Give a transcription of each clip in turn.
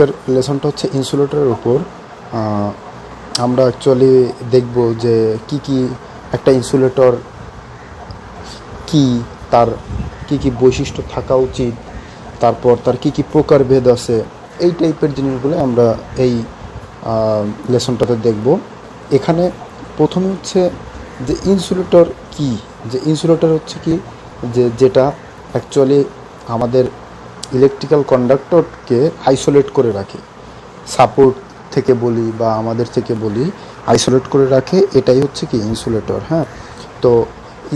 আজকের লেসনটা হচ্ছে ইনসুলেটরের উপর। আমরা অ্যাকচুয়ালি দেখব যে কি একটা ইনসুলেটর কি, তার কি বৈশিষ্ট্য থাকা উচিত, তারপর তার কি প্রকারভেদ আছে, এই টাইপের জিনিসগুলো আমরা এই লেসনটাতে দেখব। এখানে প্রথমে হচ্ছে যে ইনসুলেটর কি, যে ইনসুলেটর হচ্ছে কি, যেটা অ্যাকচুয়ালি আমাদের ইলেকট্রিক্যাল কন্ডাক্টরকে আইসোলেট করে রাখে, সাপোর্ট থেকে বলি বা আমাদের থেকে বলি, আইসোলেট করে রাখে, এটাই হচ্ছে কি ইনসুলেটর। হ্যাঁ, তো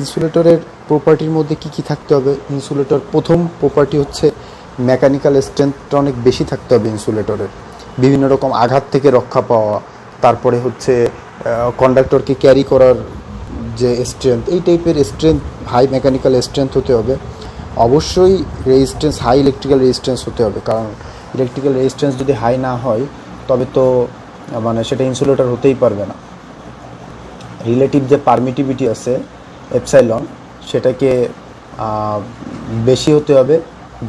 ইনসুলেটরের প্রপার্টির মধ্যে কি থাকতে হবে? ইনসুলেটর প্রথম প্রপার্টি হচ্ছে মেকানিক্যাল স্ট্রেংথটা অনেক বেশি থাকতে হবে ইনসুলেটরের, বিভিন্ন রকম আঘাত থেকে রক্ষা পাওয়া, তারপরে হচ্ছে কন্ডাক্টরকে ক্যারি করার যে স্ট্রেংথ, এই টাইপের স্ট্রেংথ, হাই মেকানিক্যাল স্ট্রেংথ হতে হবে। অবশ্যই রেজিস্ট্যান্স, হাই ইলেকট্রিক্যাল রেজিস্ট্যান্স হতে হবে, কারণ ইলেকট্রিক্যাল রেজিস্ট্যান্স যদি হাই না হয় তবে তো মানে সেটা ইনসুলেটর হতেই পারবে না। রিলেটিভ যে পারমিটিভিটি আছে এপসাইলন, সেটাকে বেশি হতে হবে,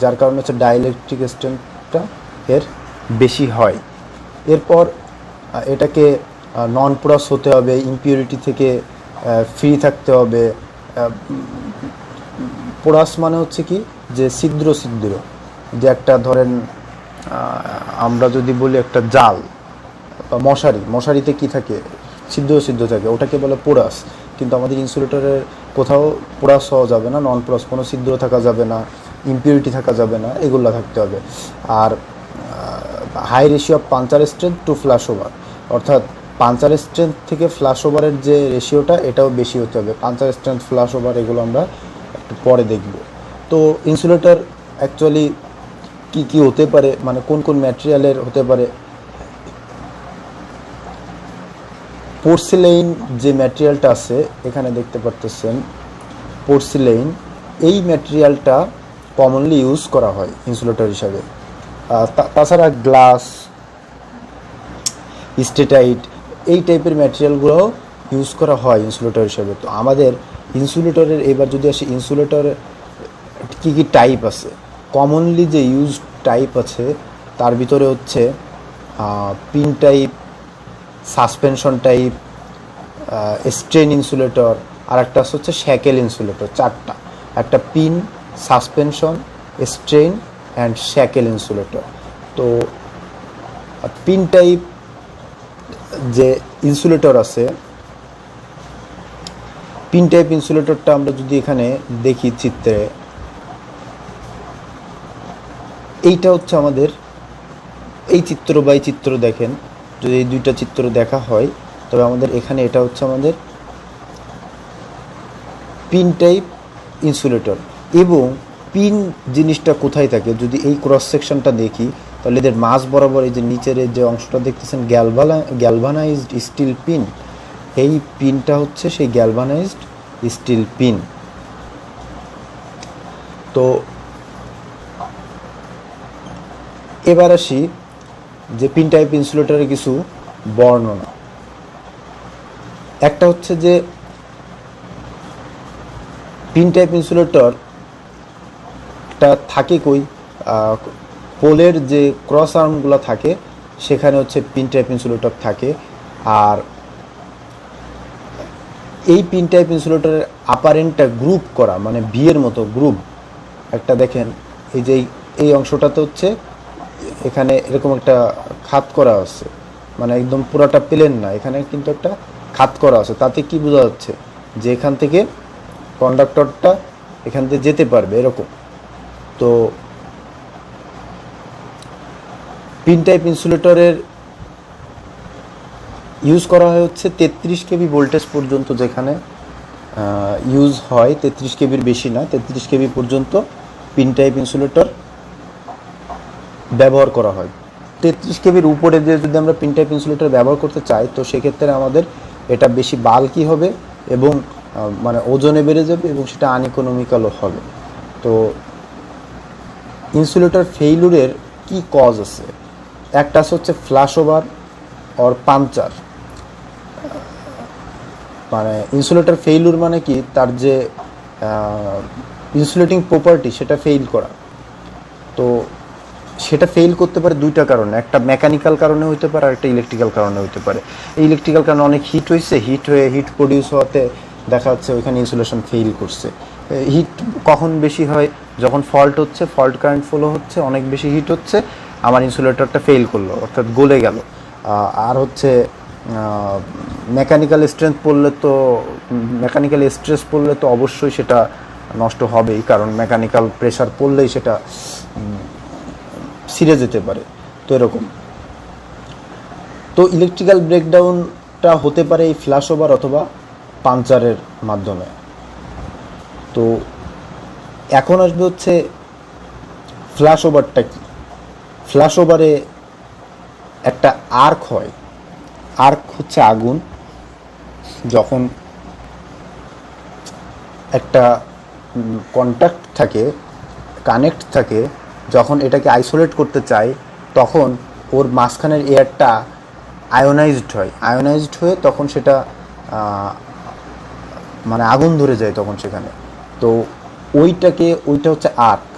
যার কারণে হচ্ছে ডাইইলেকট্রিক স্ট্রেংথটা এর বেশি হয়। এরপর এটাকে নন পোরাস হতে হবে, ইমপিউরিটি থেকে ফ্রি থাকতে হবে। পোরাস মানে হচ্ছে কি, যে ছিদ্র যে একটা ধরেন আমরা যদি বলি একটা জাল বা মশারিতে কি থাকে, ছিদ্র থাকে, ওটাকে বলে পোরাস। কিন্তু আমাদের ইনসুলেটরের কোথাও পোরাস হওয়া যাবে না, নন পোরাস, কোনো ছিদ্র থাকা যাবে না, ইমপিউরিটি থাকা যাবে না, এগুলো থাকতে হবে। আর high ratio of puncture strength to flash over, অর্থাৎ পাঞ্চার স্ট্রেংথ থেকে ফ্ল্যাশ ওভারের যে রেশিওটা, এটাও বেশি হতে হবে। পাঞ্চার স্ট্রেংথ, ফ্ল্যাশ ওভার, এগুলো আমরা একটু পরে দেখব। তো ইনসুলেটর অ্যাকচুয়ালি কি হতে পারে, মানে কোন ম্যাটেরিয়ালের হতে পারে? পোর্সিলেইন যে ম্যাটেরিয়ালটা আছে এখানে দেখতে পারতেছেন, পোর্সিলেইন, এই ম্যাটেরিয়ালটা কমনলি ইউজ করা হয় ইনসুলেটর হিসাবে। তাছাড়া গ্লাস, স্টেটাইট, এই টাইপের ম্যাটেরিয়ালগুলো ইউজ করা হয় ইনসুলেটর হিসাবে। তো আমাদের ইনসুলেটরের, এবার যদি আসি ইনসুলেটরের কি টাইপ আছে, কমনলি যে ইউজ টাইপ আছে তার ভিতরে হচ্ছে pin type, suspension type, strain insulator, আর একটা হচ্ছে শ্যাকেল ইনসুলেটর। চারটা, একটা pin, suspension, strain and shackle insulator. তো পিন টাইপ যে ইনসুলেটর আছে, পিন টাইপ ইনসুলেটরটা আমরা যদি এখানে দেখি চিত্রে, এইটা হচ্ছে আমাদের, এই চিত্র বাই চিত্র দেখেন, যদি এই দুইটা চিত্র দেখা হয় তবে আমাদের এখানে এটা হচ্ছে আমাদের পিন টাইপ ইনসুলেটর। এবং পিন জিনিসটা কোথায় থাকে, যদি এই ক্রস সেকশনটা দেখি তাহলে এদের মাঝ বরাবর এই যে নিচের যে অংশটা দেখতেছেন, গ্যালভানাইজড স্টিল পিন, এই পিনটা হচ্ছে সেই গ্যালভানাইজড স্টিল পিন। তো এবার আসি যে পিন টাইপ ইনসুলেটরের কিছু বর্ণনা। একটা হচ্ছে যে পিন টাইপ ইনসুলেটরটা থাকে কই, পোলের যে ক্রস আর্মগুলো থাকে সেখানে হচ্ছে পিন টাইপ ইনসুলেটর থাকে। আর এই পিন টাইপ ইনসুলেটরের আপার এন্ডটা গ্রুপ করা, মানে বিয়ের মতো গ্রুপ একটা দেখেন, এই যে এই অংশটাতে হচ্ছে এখানে এরকম একটা খাত করা আছে, মানে একদম পুরোটা প্লেন না, এখানে কিন্তু একটা খাত করা আছে। তাতে কি বোঝা যাচ্ছে, যে এখান থেকে কন্ডাক্টরটা এখান থেকে যেতে পারবে এরকম। তো পিন টাইপ ইনসুলেটরের ইউজ করা হয় হচ্ছে 33 কেভি ভোল্টেজ পর্যন্ত, যেখানে ইউজ হয় 33 কেবির বেশি না, 33 কেভি পর্যন্ত পিন টাইপ ইনসুলেটর ব্যবহার করা হয়। 33 কেবির উপরে যে যদি আমরা পিন টাইপ ইনসুলেটর ব্যবহার করতে চাই, তো সেক্ষেত্রে আমাদের এটা বেশি বাল্কি হবে এবং মানে ওজনে বেড়ে যাবে এবং সেটা আনইকোনমিক্যালও হবে। তো ইনসুলেটর ফেইলুরের কি কজ আছে? একটা হচ্ছে ফ্ল্যাশ ওভার অর পাঞ্চার, মানে ইনসুলেটর ফেইলুর মানে কি, তার যে ইনসুলেটিং প্রপার্টি সেটা ফেইল করা। তো সেটা ফেল করতে পারে দুইটা কারণে, একটা মেকানিক্যাল কারণে হতে পারে আর একটা ইলেকট্রিক্যাল কারণে হতে পারে। এই ইলেকট্রিক্যাল কারণে অনেক হিট হয়েছে, হিট প্রডিউস হওয়াতে দেখা যাচ্ছে ওইখানে ইনসুলেশন ফেল করছে। হিট কখন বেশি হয়? যখন ফল্ট হচ্ছে, ফল্ট কারেন্ট ফলো হচ্ছে, অনেক বেশি হিট হচ্ছে, আমার ইনসুলেটরটা ফেল করলো, অর্থাৎ গলে গেল। আর হচ্ছে মেকানিক্যাল স্ট্রেস পড়লে তো অবশ্যই সেটা নষ্ট হবেই, কারণ মেকানিক্যাল প্রেশার পড়লেই সেটা ছিঁড়ে যেতে পারে। তো এরকম। তো ইলেকট্রিক্যাল ব্রেকডাউনটা হতে পারে এই ফ্ল্যাশ ওভার অথবা পাঞ্চারের মাধ্যমে। তো এখন আসবে হচ্ছে ফ্ল্যাশ ওভারটা কি। ফ্ল্যাশ ওভারে একটা আর্ক হয়। আর্ক হচ্ছে আগুন। যখন একটা কন্ট্যাক্ট থাকে, কানেক্ট থাকে, যখন এটাকে আইসোলেট করতে চাই তখন ওর মাঝখানের এয়ারটা আয়োনাইজড হয়ে তখন সেটা মানে আগুন ধরে যায় তখন সেখানে। তো ওইটা হচ্ছে আর্ক।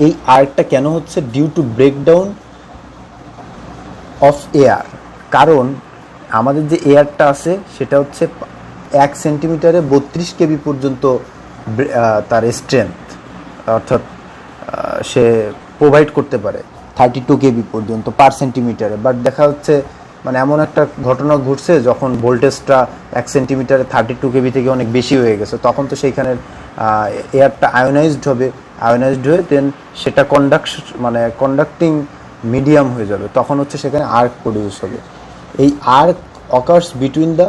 এই আর্কটা কেন হচ্ছে? Due to breakdown of air. কারণ আমাদের যে এয়ারটা আছে সেটা হচ্ছে 1 সেন্টিমিটারে 32 কেবি পর্যন্ত তার স্ট্রেংথ, অর্থাৎ সে প্রোভাইড করতে পারে 32 কেবি পর্যন্ত পার সেন্টিমিটারে। বাট দেখা যাচ্ছে মানে এমন একটা ঘটনা ঘটছে যখন ভোল্টেজটা 1 সেন্টিমিটারে 32 কেবি থেকে অনেক বেশি হয়ে গেছে, তখন তো সেইখানের এয়ারটা আয়োনাইজড হয়ে দেন সেটা কন্ডাক্টিং মিডিয়াম হয়ে যাবে, তখন হচ্ছে সেখানে আর্ক প্রডিউস হবে। এই arc occurs between the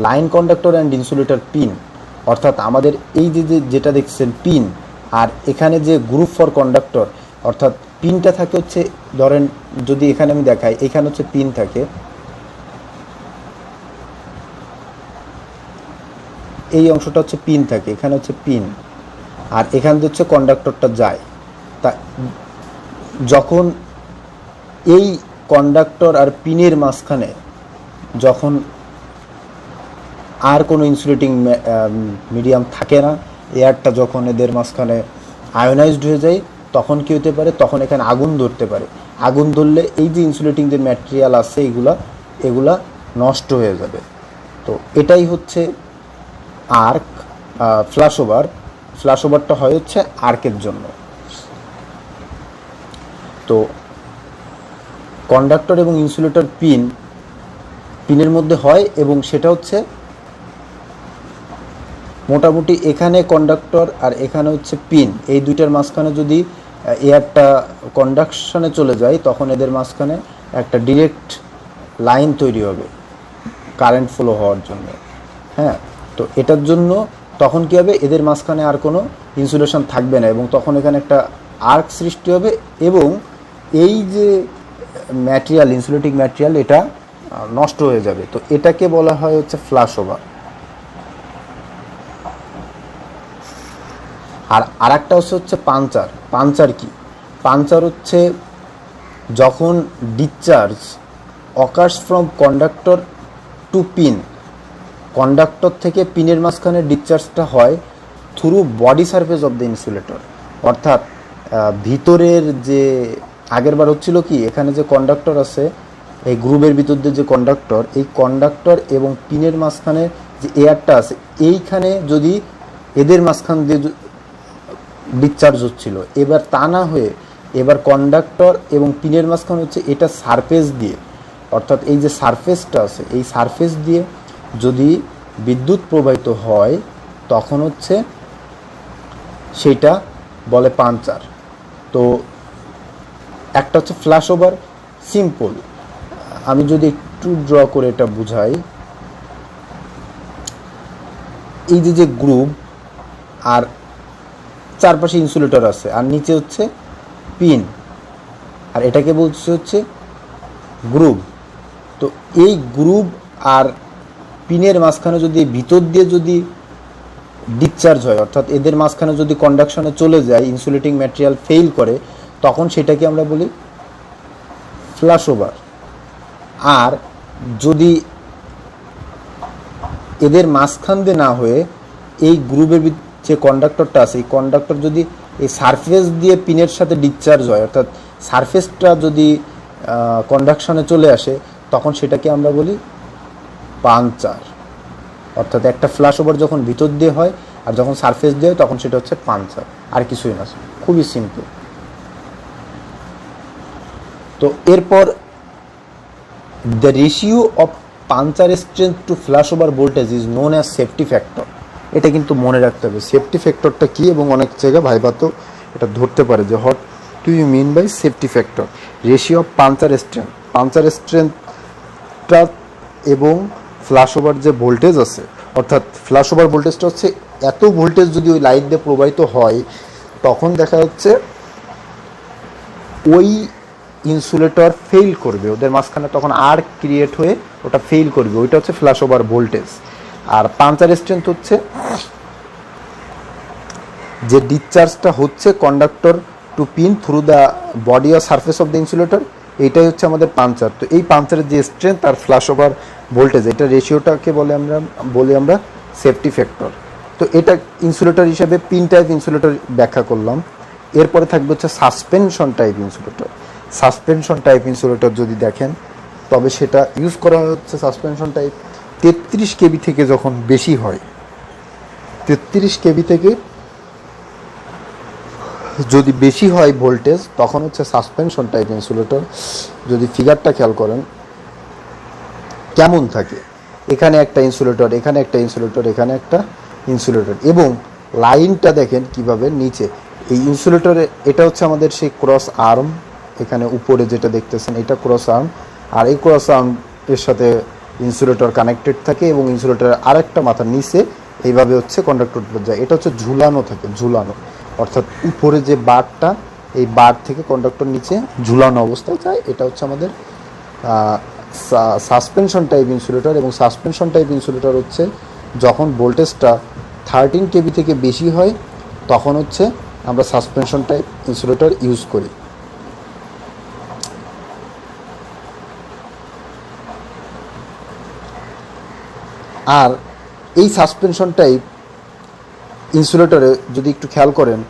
line conductor and insulator pin, অর্থাৎ আমাদের এই যেটা দেখছেন পিন, আর এখানে যে গ্রুপ ফর কন্ডাক্টর, অর্থাৎ পিনটা থাকে হচ্ছে, ধরেন যদি এখানে আমি দেখাই, এখানে হচ্ছে পিন থাকে, এই অংশটা হচ্ছে পিন থাকে, এখানে হচ্ছে পিন, আর এখান দিয়ে হচ্ছে কন্ডাক্টরটা যায়। তা যখন এই কন্ডাক্টর আর পিনের মাঝখানে যখন আর কোনো ইনসুলেটিং মিডিয়াম থাকে না, এয়ারটা যখন এদের মাঝখানে আয়োনাইজড হয়ে যায়, তখন কী হতে পারে? তখন এখানে আগুন ধরতে পারে। আগুন ধরলে এই যে ইনসুলেটিং যে ম্যাটেরিয়াল আছে এগুলা নষ্ট হয়ে যাবে। তো এটাই হচ্ছে আর্ক। ফ্ল্যাশ ওভারটা হয় হচ্ছে আর্কের জন্য। তো কন্ডাক্টর এবং ইনসুলেটর পিনের মধ্যে হয়, এবং সেটা হচ্ছে মোটামুটি এখানে কন্ডাক্টর আর এখানে হচ্ছে পিন, এই দুইটার মাঝখানে যদি এয়ারটা কন্ডাকশনে চলে যায় তখন এদের মাঝখানে একটা ডিরেক্ট লাইন তৈরি হবে কারেন্ট ফ্লো হওয়ার জন্য। হ্যাঁ, তো এটার জন্য তখন কী হবে? এদের মাঝখানে আর কোনো ইনসুলেশন থাকবে না, এবং তখন এখানে একটা আর্ক সৃষ্টি হবে, এবং এই যে ইনসুলেটিং ম্যাটেরিয়াল এটা নষ্ট হয়ে যাবে। তো এটাকে বলা হয় হচ্ছে ফ্ল্যাশ ওভার। আর একটা হচ্ছে পাঞ্চার কি? পাঞ্চার হচ্ছে যখন discharge occurs from conductor to pin, conductor থেকে পিনের মাঝখানে ডিসচার্জটা হয় through body surface of the insulator, অর্থাৎ ভিতরের যে আগেরবার হচ্ছিল কি, এখানে যে কন্ডাক্টর আছে, এই গ্রুপের ভিতর দিয়ে যে কন্ডাক্টর, এই কন্ডাক্টর এবং পিনের মাঝখানে যে এয়ারটা আছে, এইখানে যদি এদের মাঝখান দিয়ে ডিসচার্জ হচ্ছিল, এবার তা না হয়ে এবার কন্ডাক্টর এবং পিনের মাঝখানে হচ্ছে এটা সারফেস দিয়ে, অর্থাৎ এই যে সারফেসটা আছে এই সারফেস দিয়ে যদি বিদ্যুৎ প্রবাহিত হয় তখন হচ্ছে সেটা বলে পাঞ্চার। তো একটা হচ্ছে ফ্ল্যাশ ওভার সিম্পল। আমি যদি একটু ড্র করে এটা বুঝাই, এই যে গ্রুপ আর চারপাশে ইনসুলেটর আছে, আর নিচে হচ্ছে পিন, আর এটাকে বলছে হচ্ছে গ্রুপ। তো এই গ্রুপ আর পিনের মাঝখানে যদি ভিতর দিয়ে যদি ডিসচার্জ হয়, অর্থাৎ এদের মাঝখানে যদি কন্ডাকশনে চলে যায়, ইনসুলেটিং ম্যাটেরিয়াল ফেল করে, তখন সেটাকে আমরা বলি ফ্ল্যাশ ওভার। আর যদি এদের মাঝখান দিয়ে না হয়ে এই গ্রুপের যে কন্ডাক্টরটা আছে, এই কন্ডাক্টর যদি এই সারফেস দিয়ে পিনের সাথে ডিসচার্জ হয়, অর্থাৎ সারফেসটা যদি কন্ডাকশনে চলে আসে তখন সেটাকে আমরা বলি পাঞ্চার। অর্থাৎ একটা ফ্ল্যাশ ওভার যখন ভিতর দিয়ে হয় আর যখন সারফেস দিয়ে হয় তখন সেটা হচ্ছে পাঞ্চার, আর কিছুই না, খুবই সিম্পল। তো এরপর the ratio of puncture strength to flash over voltage is known as safety factor. এটা কিন্তু মনে রাখতে হবে সেফটি ফ্যাক্টরটা কী, এবং অনেক জায়গায় ভাইবা তো এটা ধরতে পারে যে what do you mean by safety factor. Ratio of puncture স্ট্রেংথটা এবং ফ্ল্যাশ ওভার যে ভোল্টেজ আছে, অর্থাৎ ফ্ল্যাশ ওভার ভোল্টেজটা হচ্ছে এত ভোল্টেজ যদি ওই লাইট দিয়ে প্রবাহিত হয় তখন দেখা যাচ্ছে ওই ইনসুলেটর ফেল করবে, ওদের মাঝখানে তখন আর্ক ক্রিয়েট হয়ে ওটা ফেল করবে, ওইটা হচ্ছে ফ্ল্যাশ ওভার ভোল্টেজ। আর পাঞ্চার স্ট্রেংথ হচ্ছে যে ডিসচার্জটা হচ্ছে conductor to pin through the body or surface of the insulator, এইটাই হচ্ছে আমাদের পাঞ্চার। তো এই পাঞ্চারের যে স্ট্রেংথ আর ফ্ল্যাশ ওভার ভোল্টেজ, এটা রেশিওটাকে বলি আমরা সেফটি ফ্যাক্টর। তো এটা ইনসুলেটর হিসেবে পিন টাইপ ইনসুলেটর ব্যাখ্যা করলাম। এরপরে থাকবে হচ্ছে suspension type insulator. Suspension type insulator যদি দেখেন তবে সেটা ইউজ করা হচ্ছে সাসপেনশন টাইপ 33 কেবি থেকে যখন বেশি হয়, 33 কেবি থেকে যদি বেশি হয় ভোল্টেজ তখন হচ্ছে সাসপেনশন টাইপ ইনসুলেটর। যদি ফিগারটা খেয়াল করেন কেমন থাকে, এখানে একটা ইনসুলেটর, এখানে একটা ইনসুলেটর, এখানে একটা ইনসুলেটর, এবং লাইনটা দেখেন কিভাবে নিচে এই ইনসুলেটরে, এটা হচ্ছে আমাদের সেই ক্রস আর্ম, এখানে উপরে যেটা দেখতেছেন এটা ক্রস আর্ম, আর এই ক্রস আর্মের সাথে ইনসুলেটর কানেক্টেড থাকে এবং ইনসুলেটরের আরেকটা মাথার নিচে এইভাবে হচ্ছে কন্ডাক্টর যায়, এটা হচ্ছে ঝুলানো থাকে, ঝুলানো, অর্থাৎ উপরে যে বারটা এই বার থেকে কন্ডাক্টর নিচে ঝুলানো অবস্থায় যায়, এটা হচ্ছে আমাদের সাসপেনশন টাইপ ইনসুলেটর। এবং সাসপেনশন টাইপ ইনসুলেটর হচ্ছে যখন ভোল্টেজটা 13 কেবি থেকে বেশি হয় তখন হচ্ছে আমরা সাসপেনশন টাইপ ইনসুলেটর ইউজ করি। আর এই সাসপেনশন টাইপ ইনসুলেটরে যদি একটু খেয়াল করেন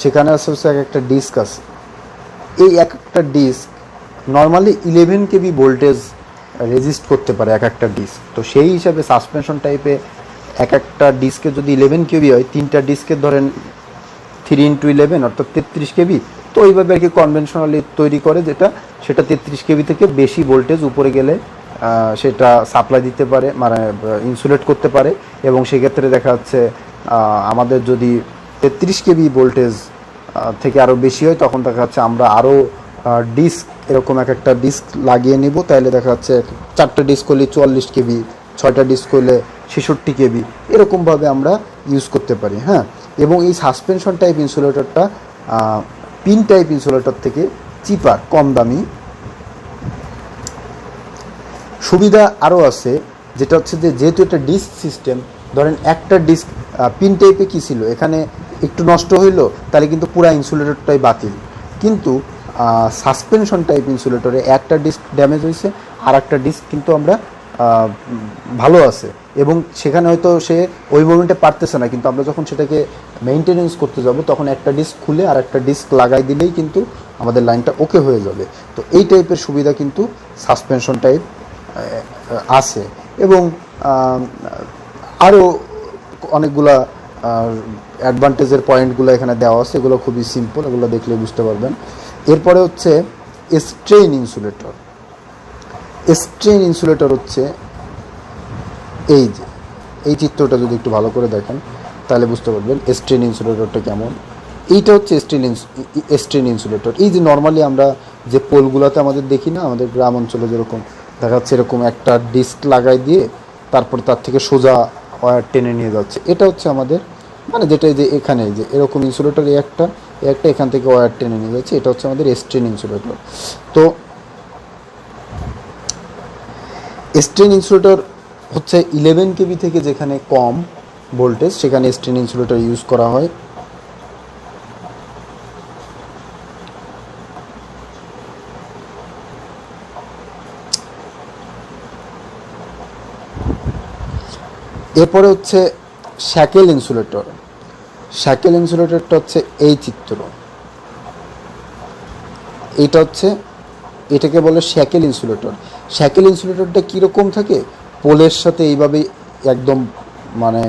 সেখানে আছে হচ্ছে এক একটা ডিস্ক আছে, এই এক একটা ডিস্ক নর্মালি 11 কেবি ভোল্টেজ রেজিস্ট করতে পারে এক একটা ডিস্ক। তো সেই হিসাবে সাসপেনশন টাইপে এক একটা ডিস্কে যদি 11 কেবি হয়, তিনটা ডিস্কের ধরেন 3x11 অর্থাৎ 33 কেবি। তো এইভাবে আর কি কনভেনশনালি তৈরি করে যেটা, সেটা 33 কেবি থেকে বেশি ভোল্টেজ উপরে গেলে সেটা সাপ্লাই দিতে পারে, মানে ইনসুলেট করতে পারে। এবং সেক্ষেত্রে দেখা যাচ্ছে আমাদের যদি 33 কেবি ভোল্টেজ থেকে আরও বেশি হয় তখন দেখা যাচ্ছে আমরা আরও ডিস্ক, এরকম এক একটা ডিস্ক লাগিয়ে নিব, তাহলে দেখা যাচ্ছে 4টা ডিস্ক হলে 44 কেবি, 6টা ডিস্ক হলে 66 কেবি, এরকমভাবে আমরা ইউজ করতে পারি। হ্যাঁ, এবং এই সাসপেনশন টাইপ ইনসুলেটরটা পিন টাইপ ইনসুলেটর থেকে চিপার, কম দামি। সুবিধা আরও আছে, যেটা হচ্ছে যে যেহেতু এটা ডিস্ক সিস্টেম, ধরেন একটা ডিস্ক পিন টাইপে কী ছিল, এখানে একটু নষ্ট হইলো তাহলে কিন্তু পুরো ইনসুলেটরটাই বাতিল। কিন্তু সাসপেনশন টাইপ ইনসুলেটরে একটা ডিস্ক ড্যামেজ হয়েছে আর একটা ডিস্ক কিন্তু আমরা ভালো আছে, এবং সেখানে হয়তো সে ওই মোমেন্টে পারতেছে না, কিন্তু আমরা যখন সেটাকে মেইনটেনেন্স করতে যাব তখন একটা ডিস্ক খুলে আর একটা ডিস্ক লাগাই দিলেই কিন্তু আমাদের লাইনটা ওকে হয়ে যাবে। তো এই টাইপের সুবিধা কিন্তু সাসপেনশন টাইপ আছে। এবং আরও অনেকগুলা অ্যাডভান্টেজের পয়েন্টগুলো এখানে দেওয়া আছে, এগুলো খুবই সিম্পল, এগুলো দেখলে বুঝতে পারবেন। এরপরে হচ্ছে স্ট্রেইন ইনসুলেটর। স্ট্রেইন ইনসুলেটর হচ্ছে এই যে এই চিত্রটা যদি একটু ভালো করে দেখেন তাহলে বুঝতে পারবেন স্ট্রেইন ইনসুলেটরটা কেমন। এইটা হচ্ছে স্ট্রেইন ইনসুলেটর। এই যে নর্মালি আমরা যে পোলগুলোতে আমাদের দেখি না, আমাদের গ্রাম অঞ্চলে যেরকম দেখা যাচ্ছে এরকম একটা ডিস্ক লাগাই দিয়ে তারপর তার থেকে সোজা ওয়্যার টেনে নিয়ে যাচ্ছে, এটা হচ্ছে আমাদের মানে যেটা যে এখানে যে এরকম ইনসুলেটর একটা এখান থেকে ওয়্যার টেনে নিয়ে যাচ্ছে, এটা হচ্ছে আমাদের স্ট্রেইন ইনসুলেটর। তো স্ট্রেইন ইনসুলেটর হচ্ছে 11 কেবি থেকে যেখানে কম ভোল্টেজ সেখানে স্ট্রেইন ইনসুলেটর ইউজ করা হয়। এরপরে হচ্ছে শ্যাকেল ইনসুলেটর। শ্যাকেল ইনসুলেটরটা হচ্ছে এই চিত্র, এটা হচ্ছে, এটাকে বলে শ্যাকেল ইনসুলেটর। শ্যাকেল ইনসুলেটরটা কীরকম থাকে, পোলের সাথে এইভাবেই একদম মানে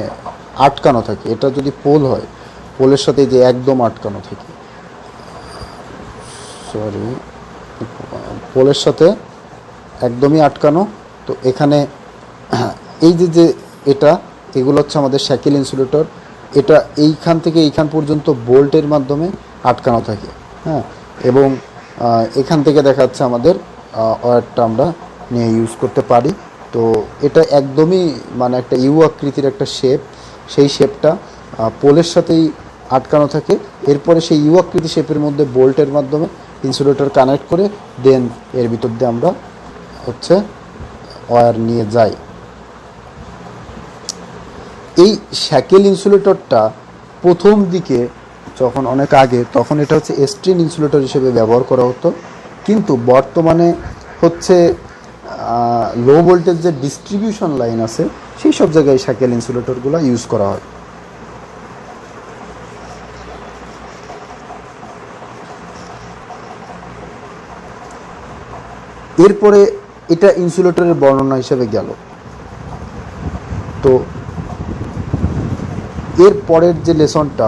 আটকানো থাকে। এটা যদি পোল হয়, পোলের সাথে যে একদম আটকানো থাকে, সরি, পোলের সাথে একদমই আটকানো। তো এখানে এই যে যে এটা, এগুলো হচ্ছে আমাদের শ্যাকেল ইনসুলেটর। এটা এইখান থেকে এইখান পর্যন্ত বোল্টের মাধ্যমে আটকানো থাকে, হ্যাঁ। এবং এখান থেকে দেখা যাচ্ছে আমাদের ওয়্যারটা আমরা নিয়ে ইউজ করতে পারি। তো এটা একদমই মানে একটা ইউ আকৃতির একটা শেপ, সেই শেপটা পোলের সাথেই আটকানো থাকে। এরপরে সেই ইউ আকৃতি শেপের মধ্যে বোল্টের মাধ্যমে ইনসুলেটর কানেক্ট করে দেন এর ভিতর দিয়ে আমরা হচ্ছে ওয়্যার নিয়ে যাই। এই শ্যাকেল ইনসুলেটরটা প্রথম দিকে যখন অনেক আগে, তখন এটা হচ্ছে স্ট্রিং ইনসুলেটর হিসেবে ব্যবহার করা হতো। কিন্তু বর্তমানে হচ্ছে লো ভোল্টেজ যে ডিস্ট্রিবিউশন লাইন আছে, সেই সব জায়গায় শ্যাকেল ইনসুলেটরগুলো ইউজ করা হয়। এরপরে এটা ইনসুলেটরের বর্ণনা হিসেবে গেল। তো এর পরের যে লেসনটা